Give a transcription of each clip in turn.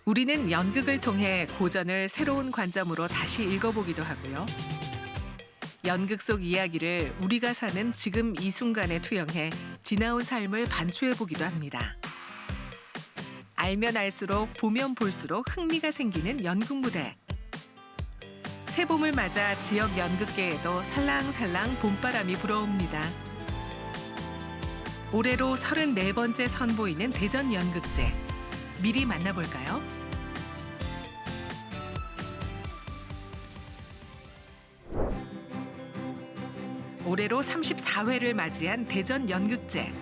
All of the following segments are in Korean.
우리는 연극을 통해 고전을 새로운 관점으로 다시 읽어보기도 하고요. 연극 속 이야기를 우리가 사는 지금 이 순간에 투영해 지나온 삶을 반추해보기도 합니다. 알면 알수록 보면 볼수록 흥미가 생기는 연극 무대. 새봄을 맞아 지역 연극계에도 살랑살랑 봄바람이 불어옵니다. 올해로 34번째 선보이는 대전 연극제. 미리 만나볼까요? 올해로 34회를 맞이한 대전 연극제.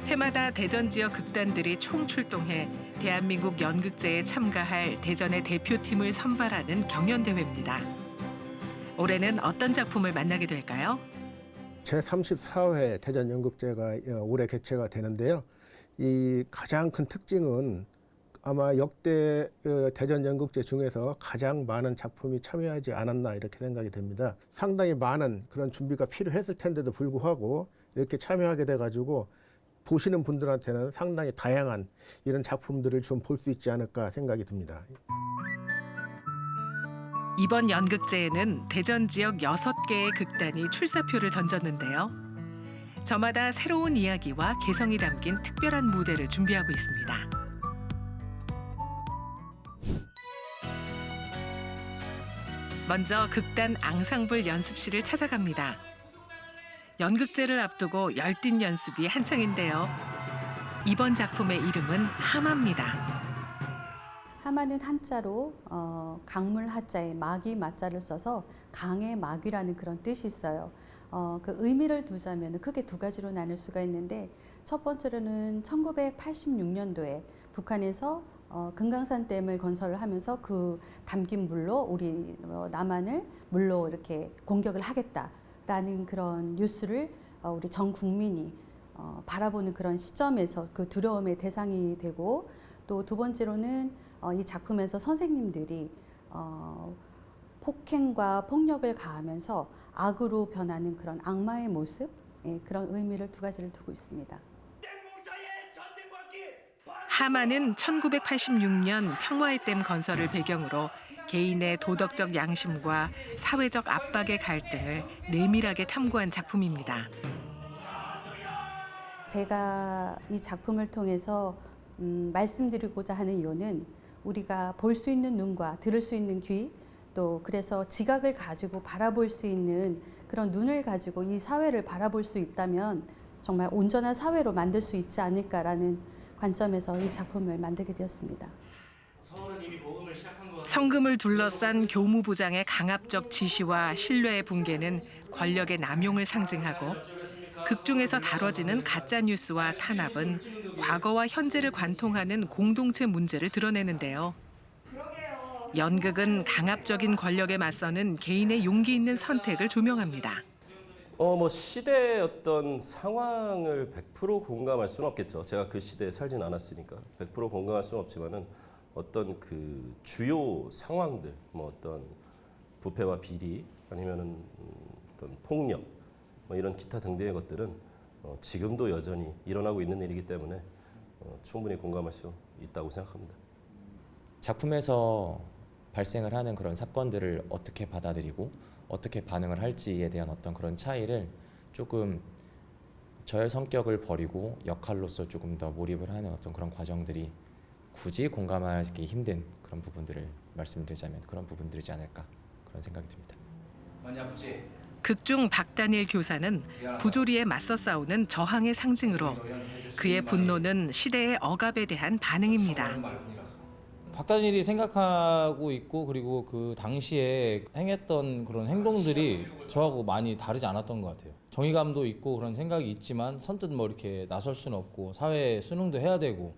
해마다 대전 지역 극단들이 총출동해 대한민국 연극제에 참가할 대전의 대표팀을 선발하는 경연대회입니다. 올해는 어떤 작품을 만나게 될까요? 제34회 대전 연극제가 올해 개최가 되는데요. 이 가장 큰 특징은 아마 역대 대전 연극제 중에서 가장 많은 작품이 참여하지 않았나 이렇게 생각이 됩니다. 상당히 많은 그런 준비가 필요했을 텐데도 불구하고 이렇게 참여하게 돼가지고 보시는 분들한테는 상당히 다양한 이런 작품들을 좀 볼 수 있지 않을까 생각이 듭니다. 이번 연극제에는 대전 지역 6개의 극단이 출사표를 던졌는데요. 저마다 새로운 이야기와 개성이 담긴 특별한 무대를 준비하고 있습니다. 먼저 극단 앙상블 연습실을 찾아갑니다. 연극제를 앞두고 열띤 연습이 한창인데요. 이번 작품의 이름은 하마입니다. 하마는 한자로 강물 하자에 마귀 마자를 써서 강의 마귀라는 그런 뜻이 있어요. 그 의미를 두자면 크게 두 가지로 나눌 수가 있는데, 첫 번째로는 1986년도에 북한에서 금강산 댐을 건설을 하면서 그 담긴 물로 우리 남한을 물로 이렇게 공격을 하겠다라는 그런 뉴스를 우리 전 국민이 바라보는 그런 시점에서 그 두려움의 대상이 되고, 또 두 번째로는 이 작품에서 선생님들이 폭행과 폭력을 가하면서 악으로 변하는 그런 악마의 모습, 그런 의미를 두 가지를 두고 있습니다. 하마는 1986년 평화의 댐 건설을 배경으로 개인의 도덕적 양심과 사회적 압박의 갈등을 내밀하게 탐구한 작품입니다. 제가 이 작품을 통해서 말씀드리고자 하는 이유는, 우리가 볼 수 있는 눈과 들을 수 있는 귀, 또 그래서 지각을 가지고 바라볼 수 있는 그런 눈을 가지고 이 사회를 바라볼 수 있다면 정말 온전한 사회로 만들 수 있지 않을까라는 관점에서 이 작품을 만들게 되었습니다. 성금을 둘러싼 교무부장의 강압적 지시와 신뢰의 붕괴는 권력의 남용을 상징하고, 극중에서 다뤄지는 가짜뉴스와 탄압은 과거와 현재를 관통하는 공동체 문제를 드러내는데요. 연극은 강압적인 권력에 맞서는 개인의 용기 있는 선택을 조명합니다. 시대의 어떤 상황을 100% 공감할 수는 없겠죠. 제가 그 시대에 살진 않았으니까 100% 공감할 수는 없지만은 어떤 그 주요 상황들, 어떤 부패와 비리, 아니면은 어떤 폭력, 이런 기타 등등의 것들은 지금도 여전히 일어나고 있는 일이기 때문에 충분히 공감할 수 있다고 생각합니다. 작품에서 발생을 하는 그런 사건들을 어떻게 받아들이고 어떻게 반응을 할지에 대한 어떤 그런 차이를 조금 저의 성격을 버리고 역할로서 조금 더 몰입을 하는 어떤 그런 과정들이 굳이 공감하기 힘든 그런 부분들을 말씀드리자면 그런 부분들이지 않을까, 그런 생각이 듭니다. 많이 아프지? 극중 박다니엘 교사는 부조리에 맞서 싸우는 저항의 상징으로, 그의 분노는 시대의 억압에 대한 반응입니다. 박다니엘이 생각하고 있고, 그리고 그 당시에 행했던 그런 행동들이 저하고 많이 다르지 않았던 것 같아요. 정의감도 있고 그런 생각이 있지만 선뜻 이렇게 나설 수는 없고, 사회 수능도 해야 되고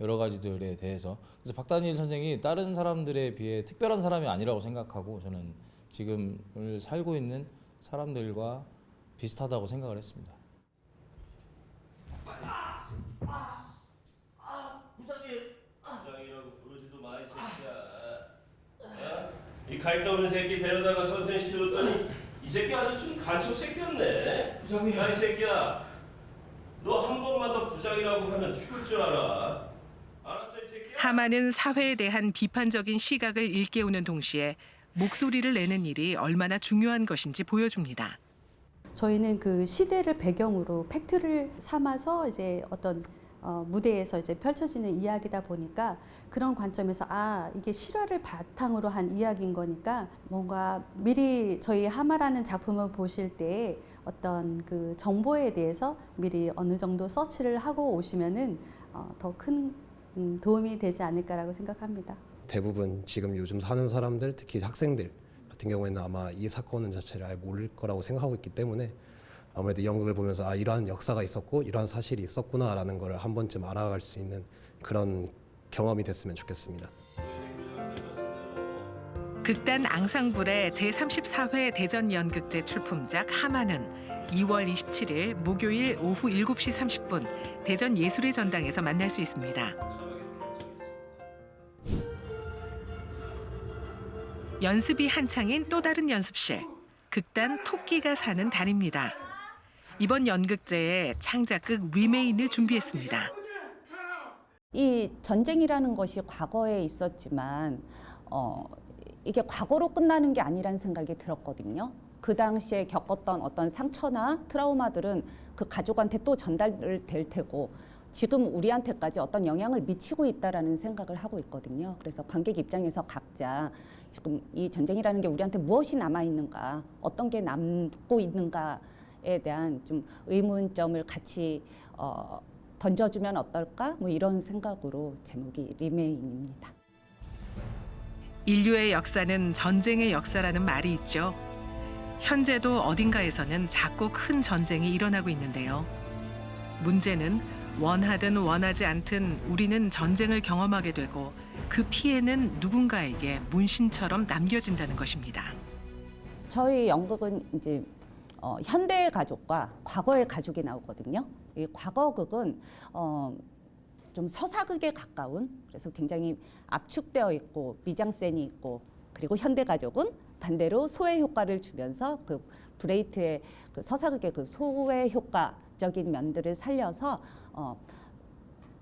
여러 가지들에 대해서. 그래서 박다니엘 선생이 다른 사람들에 비해 특별한 사람이 아니라고 생각하고, 저는 지금을 살고 있는 사람들과 비슷하다고 생각을 했습니다. 부장이라고 부르지도 마, 이 새끼야. 이 갈데 없는 새끼 데려다가 선생 시켜줬더니 이 새끼 아주 순 간첩 새끼였네. 부장님. 야, 이 새끼야. 너 한 번만 더 부장이라고 하면 죽을 줄 알아. 하마는 사회에 대한 비판적인 시각을 일깨우는 동시에 목소리를 내는 일이 얼마나 중요한 것인지 보여줍니다. 저희는 그 시대를 배경으로 팩트를 삼아서 이제 어떤 무대에서 이제 펼쳐지는 이야기다 보니까 그런 관점에서 이게 실화를 바탕으로 한 이야기인 거니까 뭔가 미리 저희 하마라는 작품을 보실 때 어떤 그 정보에 대해서 미리 어느 정도 서치를 하고 오시면은 더 큰 도움이 되지 않을까라고 생각합니다. 대부분 지금 요즘 사는 사람들, 특히 학생들 같은 경우에는 아마 이 사건 자체를 아예 모를 거라고 생각하고 있기 때문에 아무래도 이 연극을 보면서 이러한 역사가 있었고 이러한 사실이 있었구나라는 걸 한 번쯤 알아갈 수 있는 그런 경험이 됐으면 좋겠습니다. 극단 앙상블의 제34회 대전 연극제 출품작 하마는 2월 27일 목요일 오후 7시 30분 대전 예술의 전당에서 만날 수 있습니다. 연습이 한창인 또 다른 연습실, 극단 토끼가 사는 달입니다. 이번 연극제에 창작극 리메인을 준비했습니다. 이 전쟁이라는 것이 과거에 있었지만 이게 과거로 끝나는 게 아니라는 생각이 들었거든요. 그 당시에 겪었던 어떤 상처나 트라우마들은 그 가족한테 또 전달될 테고 지금 우리한테까지 어떤 영향을 미치고 있다라는 생각을 하고 있거든요. 그래서 관객 입장에서 각자 지금 이 전쟁이라는 게 우리한테 무엇이 남아있는가, 어떤 게 남고 있는가에 대한 좀 의문점을 같이 던져주면 어떨까? 뭐 이런 생각으로 제목이 리메인입니다. 인류의 역사는 전쟁의 역사라는 말이 있죠. 현재도 어딘가에서는 작고 큰 전쟁이 일어나고 있는데요. 문제는 원하든 원하지 않든 우리는 전쟁을 경험하게 되고 그 피해는 누군가에게 문신처럼 남겨진다는 것입니다. 저희 연극은 이제 현대의 가족과 과거의 가족이 나오거든요. 이 과거극은 좀 서사극에 가까운, 그래서 굉장히 압축되어 있고 미장센이 있고, 그리고 현대 가족은 반대로 소외 효과를 주면서 그 브레이트의 그 서사극의 그 소외 효과적인 면들을 살려서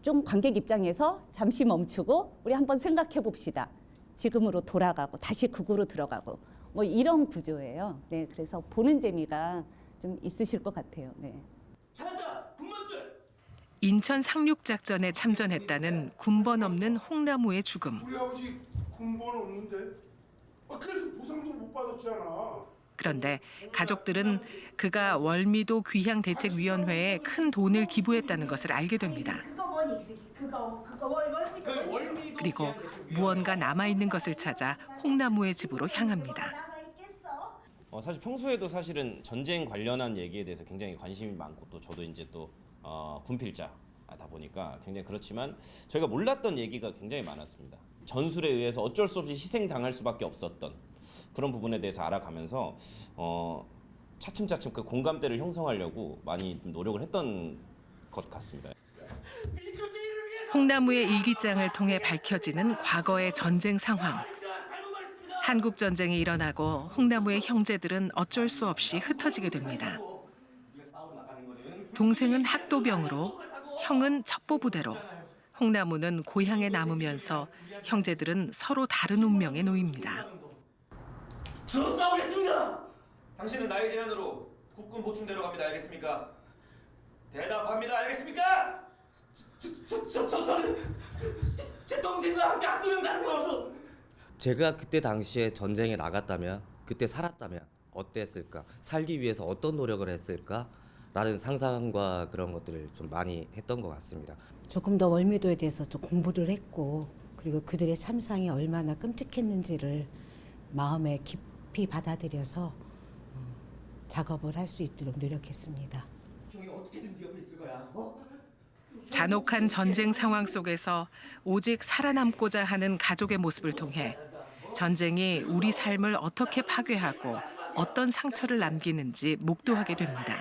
좀 관객 입장에서 잠시 멈추고 우리 한번 생각해 봅시다. 지금으로 돌아가고 다시 극으로 들어가고 뭐 이런 구조예요. 네, 그래서 보는 재미가 좀 있으실 것 같아요. 네. 인천 상륙작전에 참전했다는 군번 없는 홍나무의 죽음. 우리 아버지 군번 없는데 그래서 보상도 못 받았잖아. 그런데 가족들은 그가 월미도 귀향대책위원회에 큰 돈을 기부했다는 것을 알게 됩니다. 그리고 무언가 남아있는 것을 찾아 홍나무의 집으로 향합니다. 사실 평소에도 사실은 전쟁 관련한 얘기에 대해서 굉장히 관심이 많고 또 저도 이제 또 군필자다 보니까 굉장히 그렇지만 저희가 몰랐던 얘기가 굉장히 많았습니다. 전술에 의해서 어쩔 수 없이 희생당할 수밖에 없었던 그런 부분에 대해서 알아가면서 차츰차츰 그 공감대를 형성하려고 많이 노력을 했던 것 같습니다. 홍나무의 일기장을 통해 밝혀지는 과거의 전쟁 상황. 한국 전쟁이 일어나고 홍나무의 형제들은 어쩔 수 없이 흩어지게 됩니다. 동생은 학도병으로, 형은 첩보부대로, 홍나무는 고향에 남으면서 형제들은 서로 다른 운명에 놓입니다. 저 싸우겠습니다. 당신은 나의 제안으로 국군 보충대로 갑니다. 알겠습니까? 대답합니다. 알겠습니까? 저는 제 동생과 함께 학도병 가는 거죠. 제가 그때 당시에 전쟁에 나갔다면, 그때 살았다면 어땠을까? 살기 위해서 어떤 노력을 했을까? 라는 상상과 그런 것들을 좀 많이 했던 것 같습니다. 조금 더 월미도에 대해서 좀 공부를 했고, 그리고 그들의 참상이 얼마나 끔찍했는지를 마음에 깊이 받아들여서 작업을 할 수 있도록 노력했습니다. 형이 어떻게든 네 옆에 있을 거야. 잔혹한 전쟁 상황 속에서 오직 살아남고자 하는 가족의 모습을 통해 전쟁이 우리 삶을 어떻게 파괴하고 어떤 상처를 남기는지 목도하게 됩니다.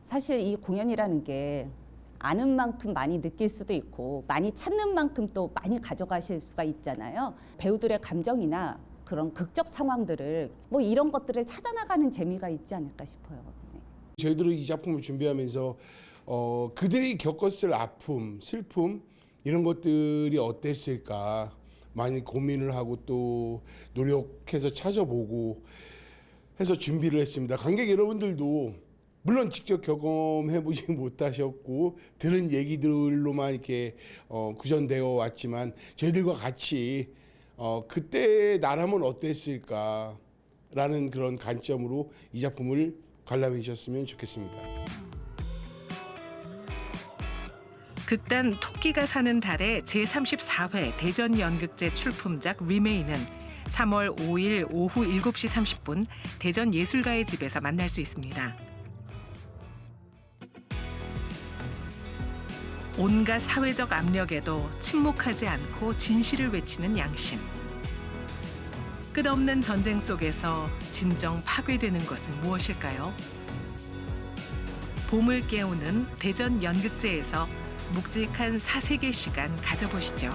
사실 이 공연이라는 게 아는 만큼 많이 느낄 수도 있고 많이 찾는 만큼 또 많이 가져가실 수가 있잖아요. 배우들의 감정이나 그런 극적 상황들을 뭐 이런 것들을 찾아나가는 재미가 있지 않을까 싶어요. 네. 저희들은 이 작품을 준비하면서 그들이 겪었을 아픔, 슬픔 이런 것들이 어땠을까 많이 고민을 하고 또 노력해서 찾아보고 해서 준비를 했습니다. 관객 여러분들도 물론 직접 경험해보지 못하셨고 들은 얘기들로만 이렇게 구전되어 왔지만 저희들과 같이 그때 나라면 어땠을까라는 그런 관점으로 이 작품을 관람해 주셨으면 좋겠습니다. 극단 토끼가 사는 달의 제34회 대전연극제 출품작 리메인은 3월 5일 오후 7시 30분 대전예술가의 집에서 만날 수 있습니다. 온갖 사회적 압력에도 침묵하지 않고 진실을 외치는 양심. 끝없는 전쟁 속에서 진정 파괴되는 것은 무엇일까요? 봄을 깨우는 대전연극제에서 묵직한 사색의 시간 가져보시죠.